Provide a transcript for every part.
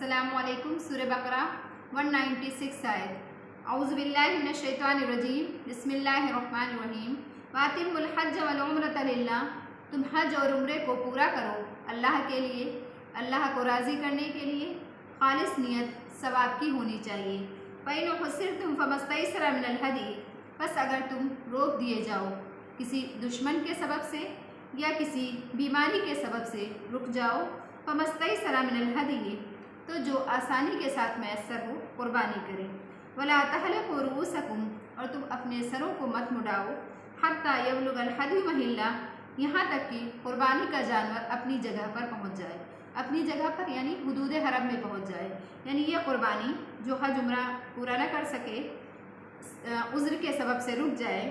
अस्सलामुअलैकुम। सूरह बकरा 196 आयत। औज़ु बिल्लाहि मिनश शैतानिर रजीम। बिस्मिल्लाहिर्रहमानिर्रहीम। वातिमुल हज्ज वल उम्रता लिल्लाह। तुम हज और उम्रे को पूरा करो अल्लाह के लिए, अल्लाह को राज़ी करने के लिए। खालिस नियत सवाब की होनी चाहिए। फ़इन हुसिरतुम फमस्तैसरा मिनल हदी। बस अगर तुम रोक दिए जाओ किसी दुश्मन के सबब से या किसी बीमारी के सबब से रुक जाओ, फमस्तैसरा मिनल हदी, तो जो आसानी के साथ मैसर हो कुर्बानी करें। वला तहलक़ू रूअसकुम, और तुम अपने सरों को मत मुड़ाओ। हत्ता यबलुगल हदी महिल्ला, यहाँ तक कि कुर्बानी का जानवर अपनी जगह पर पहुँच जाए। अपनी जगह पर यानी हुदूद हरम में पहुँच जाए। यानी यह कुर्बानी जो हज उम्रा पूरा न कर सके, उज़्र के सबब से रुक जाए,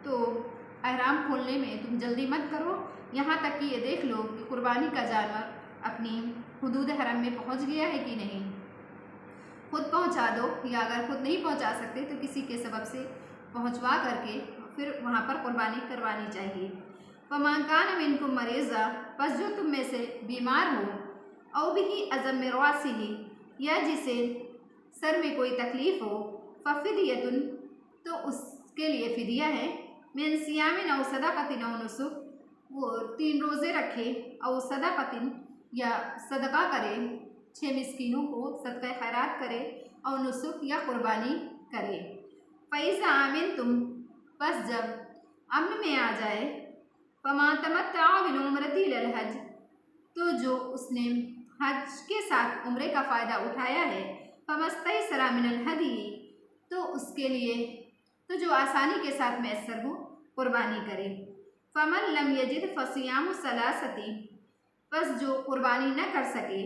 तो अहराम खोलने में तुम जल्दी मत करो, यहाँ तक कि ये देख लो कि कुर्बानी का जानवर अपनी हुदूद हरम में पहुँच गया है कि नहीं। खुद पहुँचा दो, या अगर खुद नहीं पहुँचा सकते तो किसी के सबब से पहुँचवा करके फिर वहाँ पर कुर्बानी करवानी चाहिए। फमान कान मिनकुम मरीज़ा, बस जो तुम में से बीमार हो, औ बिही अज़म रवासिही, या जिसे सर में कोई तकलीफ़ हो, फ़फ़िदियतुन, तो उसके लिए फ़िदिया है। मिन सियामिन औ सदक़तिन औ नुसुक, वो 3 रोज़े रखे, और सदक़तिन, या सदका करे, 6 मिस्कीनों को सदक़ा खैरात करे, और नुसुक, या कुर्बानी करे। फ़इज़ा आमिन तुम, बस जब अमन में आ जाए, फमा तमत्ता बिल उम्रती इलल हज, तो जो उसने हज के साथ उम्रे का फ़ायदा उठाया है, फमस्तैसरा मिनल हदी, तो उसके लिए तो जो आसानी के साथ मैसर हो कुर्बानी करे। फमन लम यजिद फसियामु सलासती, बस जो कुर्बानी न कर सके,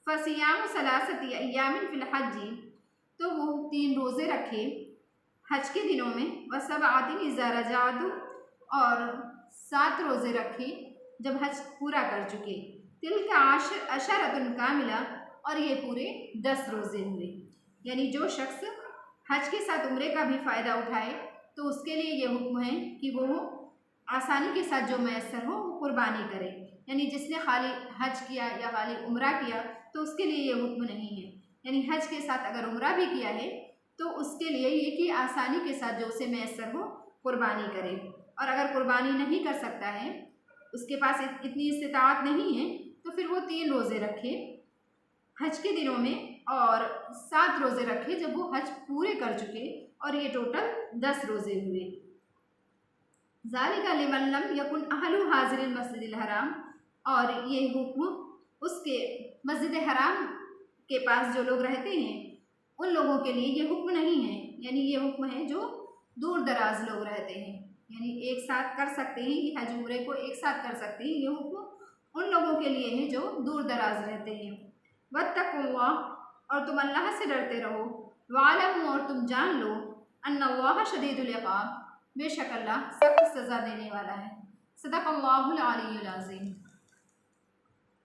फसियामु सलासती अय्यामिन फिल हज्जी, तो वो 3 रोज़े रखे हज के दिनों में। व सबअतिन इज़ा रजअतुम, और 7 रोज़े रखे जब हज पूरा कर चुके। तिल्का अशरतुन कामिला, और ये पूरे 10 रोज़े हुए। यानी जो शख्स हज के साथ उम्रे का भी फ़ायदा उठाए तो उसके लिए ये हुक्म है कि वो आसानी के साथ जो मैसर हो वो कुर्बानी करे। यानी जिसने खाली हज किया या खाली उम्रा किया तो उसके लिए ये हुक्म नहीं है। यानी हज के साथ अगर उम्रा भी किया है तो उसके लिए ये कि आसानी के साथ जो उसे मैसर हो कुर्बानी करे। और अगर कुर्बानी नहीं कर सकता है, उसके पास इतनी इस्तिताअत नहीं है, तो फिर वो 3 रोज़े रखे हज के दिनों में, और 7 रोज़े रखे जब वो हज पूरे कर चुके, और ये टोटल 10 रोज़े हुए। ज़ालिका लिमन लम यकुन अहलु हाज़िरिल मस्जिदिल हराम, और ये हुक्म उसके मस्जिद हराम के पास जो लोग रहते हैं उन लोगों के लिए ये हुक्म नहीं है। यानी ये हुक्म है जो दूर दराज लोग रहते हैं, यानी एक साथ कर सकते हैं, ये हज उम्रे को एक साथ कर सकते हैं। ये हुक्म उन लोगों के लिए है जो दूर दराज रहते हैं। वत्तक़ुल्लाह, और तुम अल्लाह से डरते रहो। वालमू, और तुम जान लो, अन्नल्लाह शदीदुल इक़ाब, बेशक अल्लाह सख्त सज़ा देने वाला है। सदक़ल्लाहुल अलीयुल अज़ीम।